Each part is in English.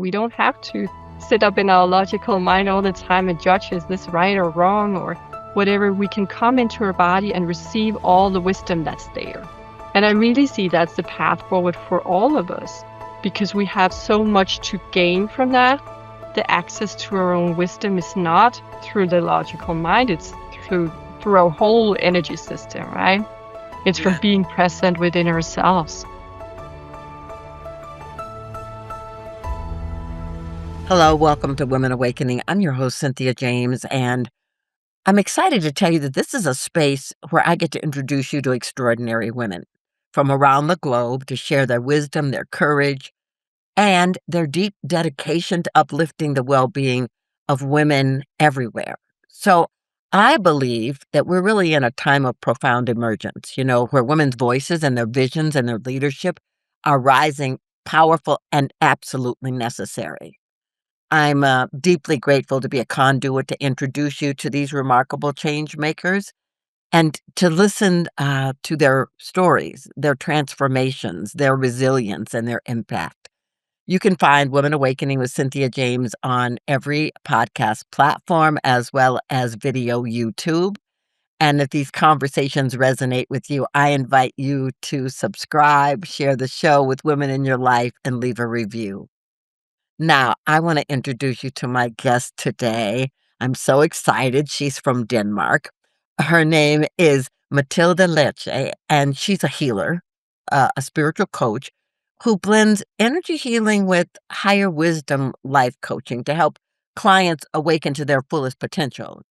We don't have to sit up in our logical mind all the time and judge, is this right or wrong or whatever. We can come into our body and receive all the wisdom that's there. And I really see that's the path forward for all of us because we have so much to gain from that. The access to our own wisdom is not through the logical mind, it's through our whole energy system, right? It's from being present within ourselves. Hello, welcome to Women Awakening. I'm your host, Cynthia James, and I'm excited to tell you that this is a space where I get to introduce you to extraordinary women from around the globe to share their wisdom, their courage, and their deep dedication to uplifting the well-being of women everywhere. So I believe that we're really in a time of profound emergence, where women's voices and their visions and their leadership are rising, powerful, and absolutely necessary. I'm deeply grateful to be a conduit to introduce you to these remarkable change makers and to listen to their stories, their transformations, their resilience, and their impact. You can find Women Awakening with Cynthia James on every podcast platform as well as video YouTube. And if these conversations resonate with you, I invite you to subscribe, share the show with women in your life, and leave a review. Now, I want to introduce you to my guest today. I'm so excited. She's from Denmark. Her name is Matilda Lerche, and she's a healer, a spiritual coach who blends energy healing with higher wisdom life coaching to help clients awaken to their fullest potential.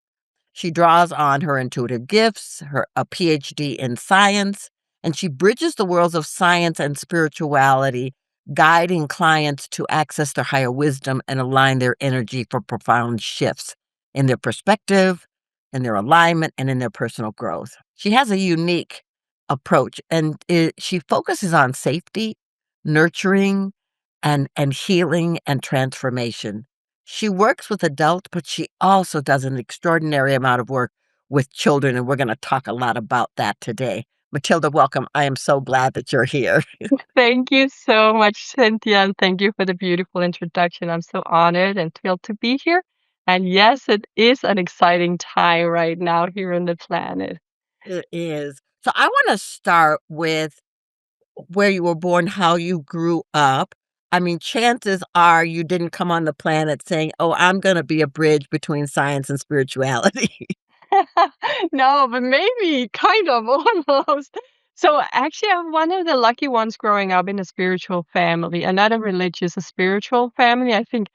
She draws on her intuitive gifts, a PhD in science, and she bridges the worlds of science and spirituality, guiding clients to access their higher wisdom and align their energy for profound shifts in their perspective, in their alignment, and in their personal growth. She has a unique approach, and she focuses on safety, nurturing, and healing and transformation. She works with adults, but she also does an extraordinary amount of work with children, and we're going to talk a lot about that today. Matilda, welcome. I am so glad that you're here. Thank you so much, Cynthia, and thank you for the beautiful introduction. I'm so honored and thrilled to be here. And yes, it is an exciting time right now here on the planet. It is. So I want to start with where you were born, how you grew up. I mean, chances are you didn't come on the planet saying, "Oh, I'm gonna be a bridge between science and spirituality." No, but maybe kind of almost. So actually, I'm one of the lucky ones growing up in a spiritual family, and not a religious, a spiritual family. I think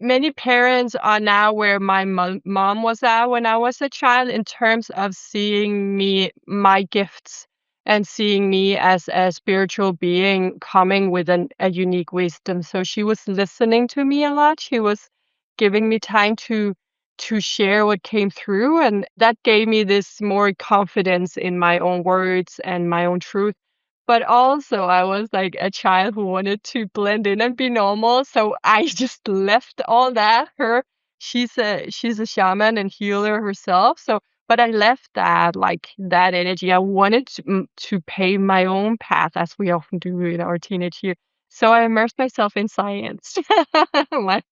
many parents are now where my mom was at when I was a child in terms of seeing me, my gifts, and seeing me as a spiritual being coming with a unique wisdom. So she was listening to me a lot. She was giving me time to share what came through, and that gave me this more confidence in my own words and my own truth. But also, I was like a child who wanted to blend in and be normal, so I just left all that. She's a shaman and healer herself, so but I left that, like, that energy. I wanted to pave my own path as we often do in our teenage years. So I immersed myself in science. My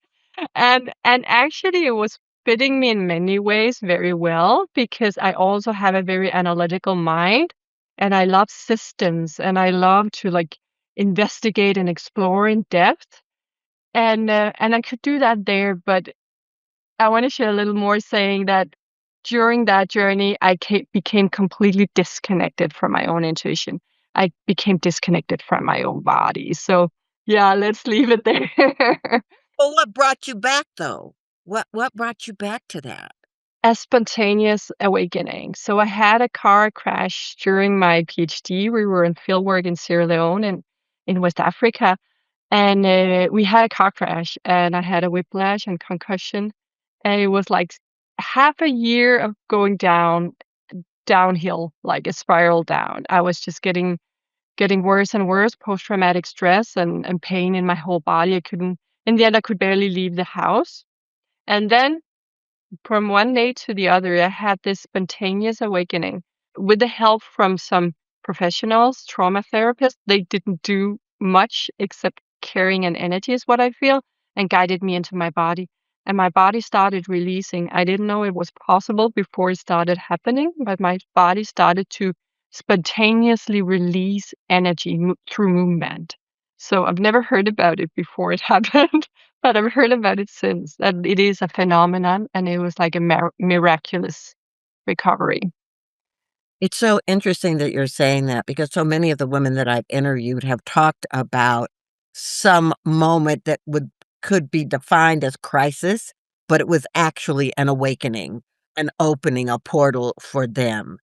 and actually, it was fitting me in many ways very well because I also have a very analytical mind, and I love systems, and I love to, like, investigate and explore in depth, and I could do that there, but I wanna share a little more saying that during that journey, I became completely disconnected from my own intuition. I became disconnected from my own body, so, yeah, let's leave it there. Well, what brought you back, though? What brought you back to that? A spontaneous awakening. So I had a car crash during my PhD. We were in fieldwork in Sierra Leone and in West Africa, and we had a car crash, and I had a whiplash and concussion, and it was like half a year of going downhill, like a spiral down. I was just getting worse and worse, post-traumatic stress and pain in my whole body. I couldn't. In the end, I could barely leave the house, and then from one day to the other, I had this spontaneous awakening with the help from some professionals, trauma therapists. They didn't do much except carrying an energy is what I feel, and guided me into my body. And my body started releasing. I didn't know it was possible before it started happening, but my body started to spontaneously release energy through movement. So I've never heard about it before it happened, but I've heard about it since. That it is a phenomenon, and it was like a miraculous recovery. It's so interesting that you're saying that because so many of the women that I've interviewed have talked about some moment that would could be defined as crisis, but it was actually an awakening, an opening, a portal for them.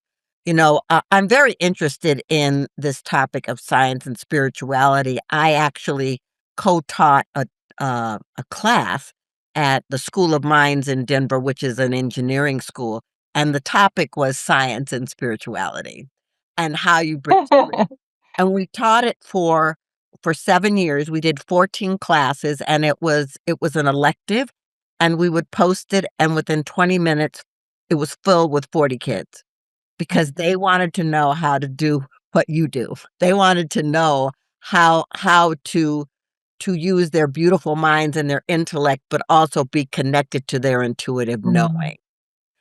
I'm very interested in this topic of science and spirituality. I actually co-taught a class at the School of Mines in Denver, which is an engineering school, and the topic was science and spirituality and how you bring and we taught it for 7 years. We did 14 classes, and it was an elective, and we would post it, and within 20 minutes, it was filled with 40 kids because they wanted to know how to do what you do. They wanted to know how to use their beautiful minds and their intellect, but also be connected to their intuitive Mm, knowing.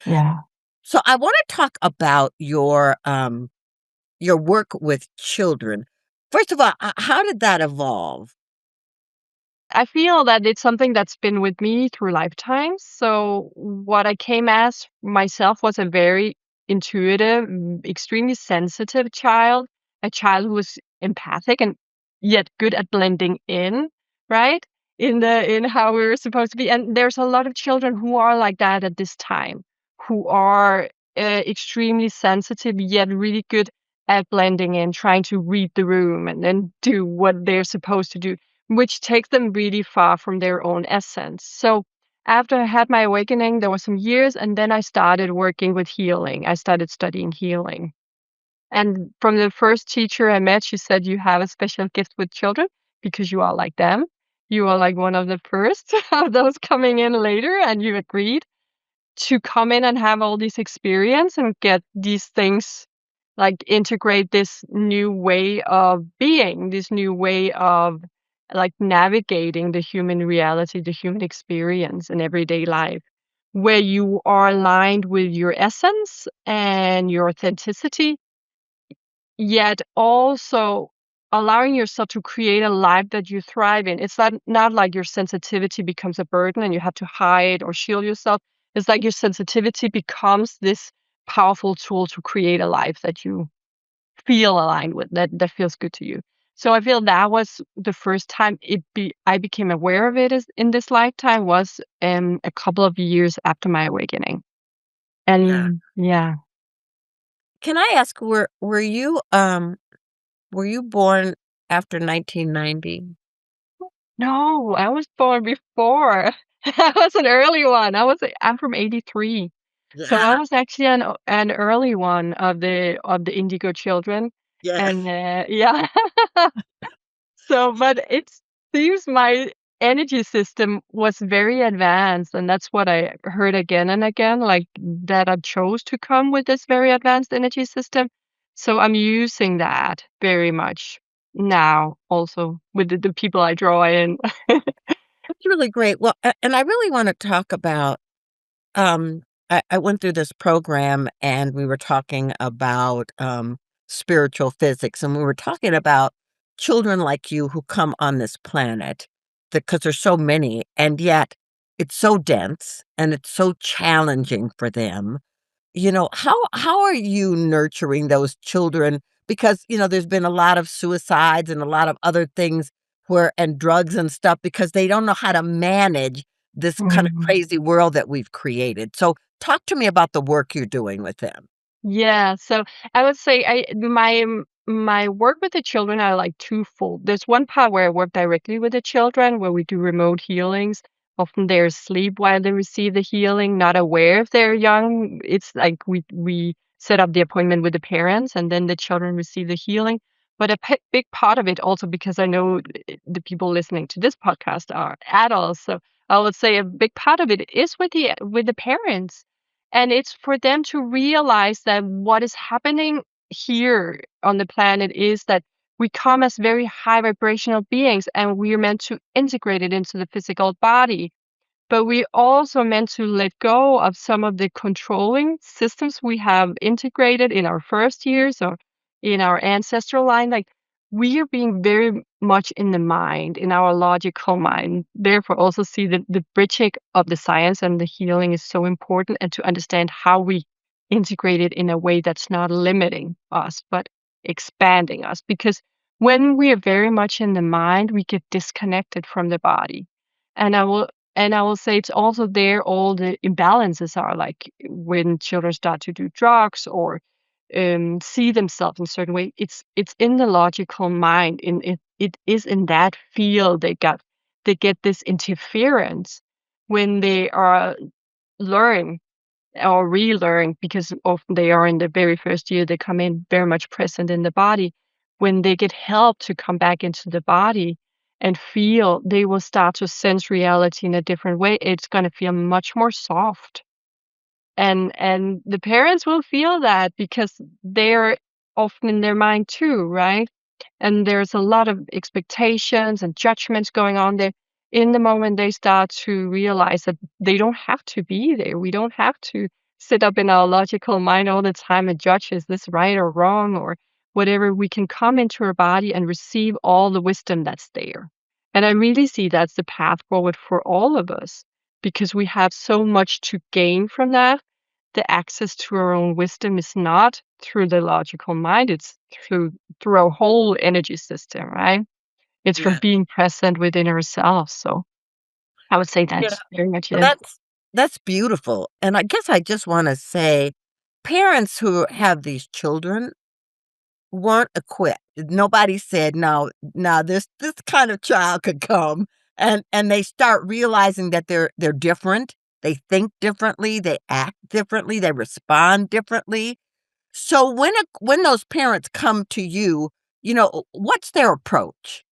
yeah. So I wanna talk about your work with children. First of all, how did that evolve? I feel that it's something that's been with me through lifetimes. So what I came as myself was a very intuitive, extremely sensitive child, a child who was empathic and yet good at blending in, right? In how we were supposed to be. And there's a lot of children who are like that at this time, who are extremely sensitive yet really good at blending in, trying to read the room and then do what they're supposed to do, which takes them really far from their own essence. So after I had my awakening, there was some years, and then I started working with healing. I started studying healing. And from the first teacher I met, she said, "You have a special gift with children because you are like them. You are like one of the first of those coming in later." And you agreed to come in and have all these experience and get these things, like integrate this new way of being, this new way of like navigating the human reality, the human experience in everyday life, where you are aligned with your essence and your authenticity, yet also allowing yourself to create a life that you thrive in. It's not like your sensitivity becomes a burden and you have to hide or shield yourself. It's like your sensitivity becomes this powerful tool to create a life that you feel aligned with, that feels good to you. So I feel that was the first time I became aware of it as in this lifetime was a couple of years after my awakening. Yeah. And yeah. Can I ask, were you born after 1990? No, I was born before. I was an early one. I'm from '83. So I Yeah, was actually an early one of the Indigo children. And yes. yeah. So but it seems my energy system was very advanced, and that's what I heard again and again, like that I chose to come with this very advanced energy system. So I'm using that very much now also with the people I draw in. That's really great. Well, and I really wanna talk about, I went through this program, and we were talking about, spiritual physics, and we were talking about children like you who come on this planet, because there's so many, and yet it's so dense, and it's so challenging for them. How are you nurturing those children? Because, there's been a lot of suicides and a lot of other things where and drugs and stuff because they don't know how to manage this kind of Mhm. crazy world that we've created. So talk to me about the work you're doing with them. Yeah, so I would say my work with the children are like twofold. There's one part where I work directly with the children, where we do remote healings. Often they're asleep while they receive the healing, not aware if they're young. It's like we set up the appointment with the parents, and then the children receive the healing. But a big part of it also, because I know the people listening to this podcast are adults, so I would say a big part of it is with the parents, and it's for them to realize that what is happening here on the planet is that we come as very high vibrational beings, and we are meant to integrate it into the physical body. But we also meant to let go of some of the controlling systems we have integrated in our first years or in our ancestral line. Like, we are being very much in the mind, in our logical mind. Therefore, also see that the bridging of the science and the healing is so important, and to understand how we integrate it in a way that's not limiting us, but expanding us. Because when we are very much in the mind, we get disconnected from the body. And I will say it's also there all the imbalances are, like when children start to do drugs or see themselves in a certain way. It's in the logical mind. It is in that field they get this interference when they are learning or relearn, because often they are in the very first year, they come in very much present in the body. When they get help to come back into the body and feel, they will start to sense reality in a different way. It's going to feel much more soft. And the parents will feel that because they're often in their mind too, right? And there's a lot of expectations and judgments going on there. In the moment they start to realize that they don't have to be there. We don't have to sit up in our logical mind all the time and judge, is this right or wrong or whatever. We can come into our body and receive all the wisdom that's there. And I really see that's the path forward for all of us, because we have so much to gain from that. The access to our own wisdom is not through the logical mind, it's through our whole energy system, right? It's from Yeah. being present within ourselves. So I would say Yeah. that's very much Well, it. that's beautiful, and I guess I just wanna say, parents who have these children weren't equipped. Nobody said, "No, now this kind of child could come," and they start realizing that they're different, they think differently, they act differently, they respond differently. So when those parents come to you, what's their approach?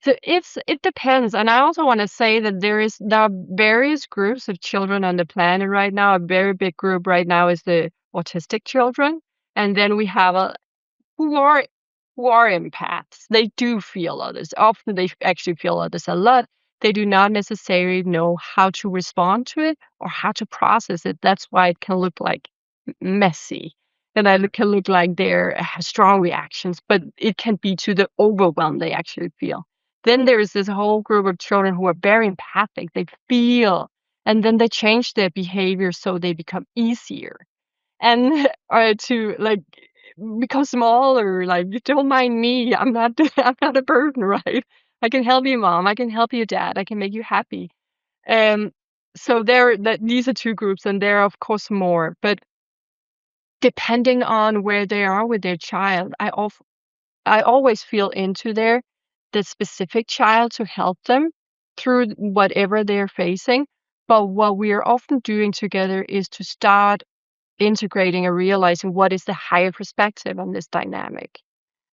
So it depends. And I also want to say that there are various groups of children on the planet right now. A very big group right now is the autistic children. And then we have a who are who are empaths. They do feel others. Often they actually feel others a lot. They do not necessarily know how to respond to it or how to process it. That's why it can look like messy. And it can look like they have strong reactions, but it can be to the overwhelm they actually feel. Then there's this whole group of children who are very empathic. They feel, and then they change their behavior so they become easier and to like become smaller, like, "You don't mind me, I'm not I'm not a burden, right? I can help you, mom, I can help you, dad, I can make you happy." Um, so these are 2 groups, and there are, of course, more, but depending on where they are with their child, I always feel into the specific child to help them through whatever they're facing, but what we are often doing together is to start integrating or realizing what is the higher perspective on this dynamic.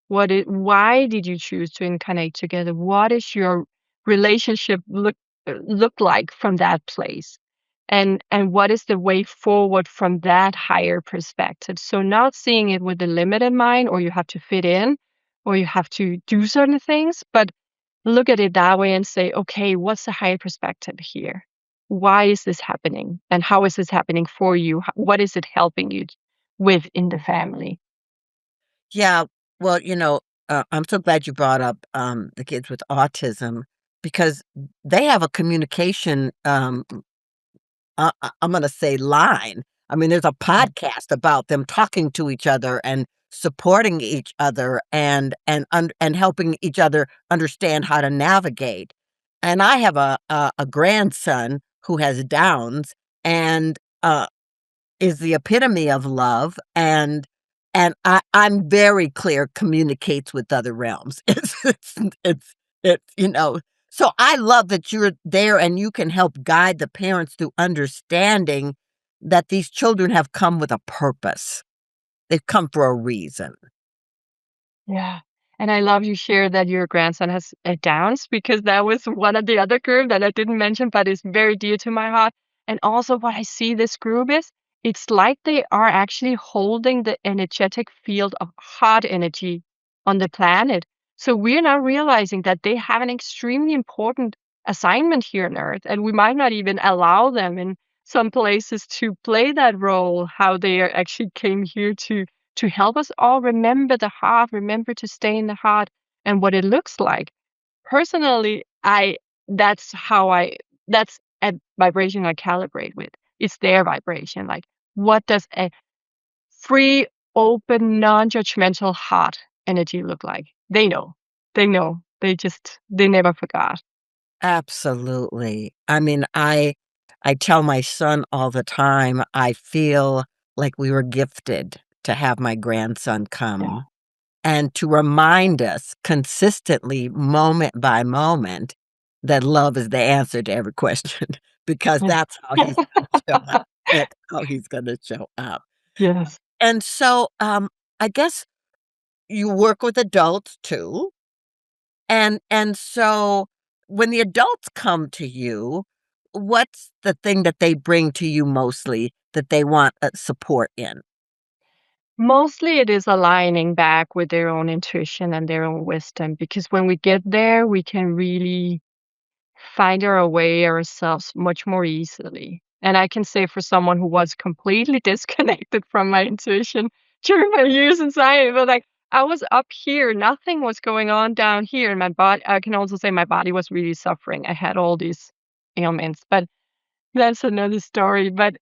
Why did you choose to incarnate together? What is your relationship look like from that place? And what is the way forward from that higher perspective? So not seeing it with a limited mind, or you have to fit in, or you have to do certain things, but look at it that way and say, okay, what's the higher perspective here? Why is this happening? And how is this happening for you? What is it helping you with in the family? Yeah, well, I'm so glad you brought up, the kids with autism because they have a communication, I'm gonna say line. I mean, there's a podcast about them talking to each other and supporting each other and helping each other understand how to navigate. And I have a grandson who has Downs and, is the epitome of love, and I'm very clear communicates with other realms. It's so I love that you're there and you can help guide the parents through understanding that these children have come with a purpose. They've come for a reason. Yeah. And I love you share that your grandson has Downs, because that was one of the other group that I didn't mention, but is very dear to my heart. And also what I see this group is, it's like they are actually holding the energetic field of heart energy on the planet. So we're now realizing that they have an extremely important assignment here on Earth, and we might not even allow them in some places to play that role, how they actually came here to help us all remember the heart, remember to stay in the heart and what it looks like. Personally, I that's how I that's a vibration I calibrate with. It's their vibration. Like, what does a free, open, non-judgmental heart energy look like? They know. They know. They never forgot. Absolutely. I mean, I tell my son all the time, I feel like we were gifted to have my grandson Yeah. come and to remind us consistently, moment by moment, that love is the answer to every question because Yeah. that's how he's gonna show up. That's how he's gonna show up. Yes. And so, I guess you work with adults too, and so when the adults come to you, what's the thing that they bring to you mostly that they want, support in? Mostly it is aligning back with their own intuition and their own wisdom, because when we get there, we can really find our way ourselves much more easily. And I can say, for someone who was completely disconnected from my intuition during my years in science, but like, I was up here, nothing was going on down here in my body. I can also say my body was really suffering. I had all these ailments, but that's another story. But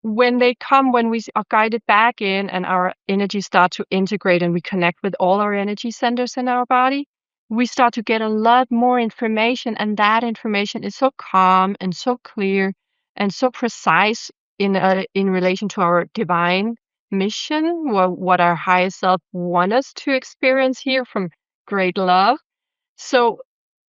when they come, when we are guided back in and our energy start to integrate and we connect with all our energy centers in our body, we start to get a lot more information. And that information is so calm and so clear and so precise in relation to our divine mission, what our highest self want us to experience here from great love. So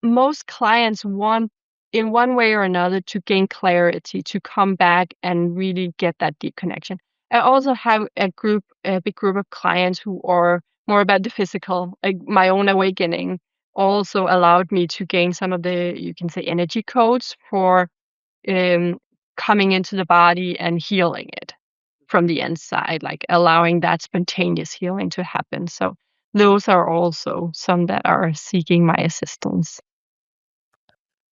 most clients want, in one way or another, to gain clarity, to come back and really get that deep connection. I also have a big group of clients who are more about the physical. Like, my own awakening also allowed me to gain some of the, you can say, energy codes for um, coming into the body and healing it from the inside, like allowing that spontaneous healing to happen. So those are also some that are seeking my assistance.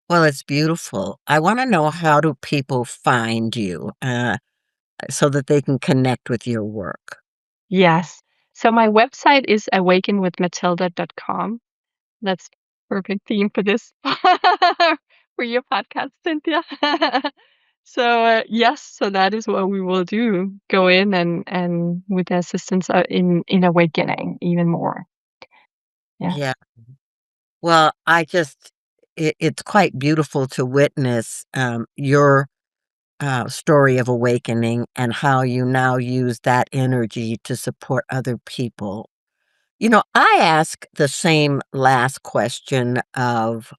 Well, it's beautiful. I wanna know, how do people find you, so that they can connect with your work? Yes. So my website is awakenwithmatilda.com. That's perfect theme for this for your podcast, Cynthia. So yes, so that is what we will do. Go in and with the assistance in awakening even more. Yes. Yeah. Well, it's quite beautiful to witness, your, story of awakening and how you now use that energy to support other people. You know, I ask the same last question of,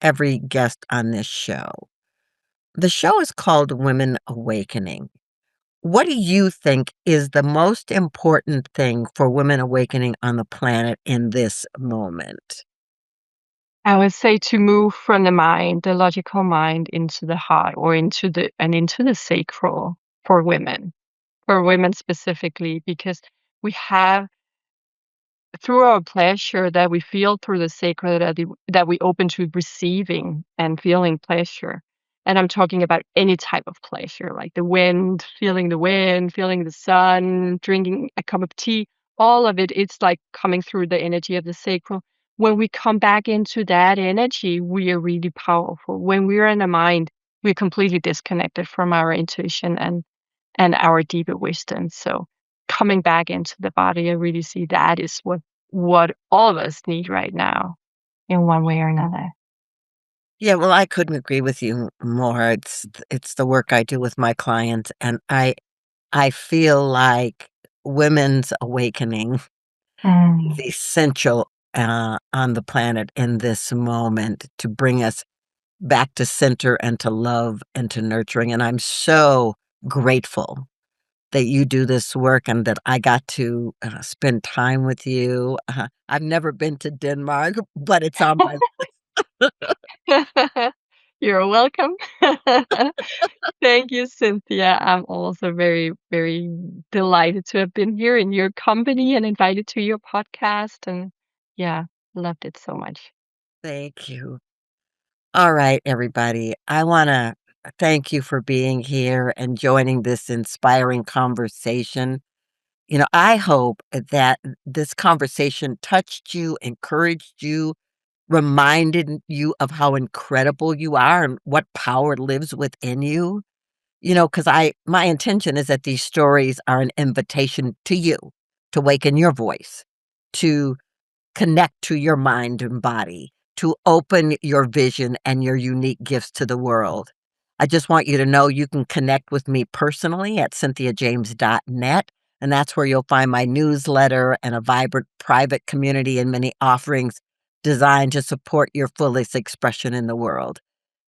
every guest on this show. The show is called Women Awakening. What do you think is the most important thing for women awakening on the planet in this moment? I would say to move from the mind, the logical mind, into the heart, or into the sacral for women specifically, because we have, through our pleasure that we feel through the sacred, that we open to receiving and feeling pleasure. And I'm talking about any type of pleasure, like the wind, feeling the sun, drinking a cup of tea, all of it. It's like coming through the energy of the sacral. When we come back into that energy, we are really powerful. When we're in the mind, we're completely disconnected from our intuition and our deeper wisdom. So coming back into the body, I really see that is what all of us need right now in one way or another. Yeah, well, I couldn't agree with you more. It's the work I do with my clients, and I feel like women's awakening is Mm. essential, on the planet in this moment to bring us back to center and to love and to nurturing, and I'm so grateful that you do this work and that I got to, spend time with you. I've never been to Denmark, but it's on my You're welcome. Thank you, Cynthia. I'm also very, very delighted to have been here in your company and invited to your podcast. And yeah, loved it so much. Thank you. All right, everybody. I want to thank you for being here and joining this inspiring conversation. I hope that this conversation touched you, encouraged you, reminded you of how incredible you are and what power lives within you. Because my intention is that these stories are an invitation to you to waken your voice, to connect to your mind and body, to open your vision and your unique gifts to the world. I just want you to know you can connect with me personally at cynthiajames.net, and that's where you'll find my newsletter and a vibrant private community and many offerings designed to support your fullest expression in the world.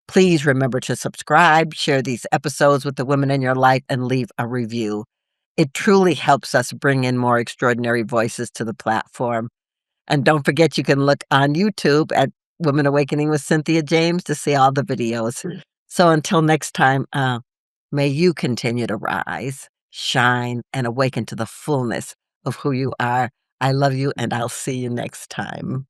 Please remember to subscribe, share these episodes with the women in your life, and leave a review. It truly helps us bring in more extraordinary voices to the platform. And don't forget, you can look on YouTube at Women Awakening with Cynthia James to see all the videos. So until next time, may you continue to rise, shine, and awaken to the fullness of who you are. I love you, and I'll see you next time.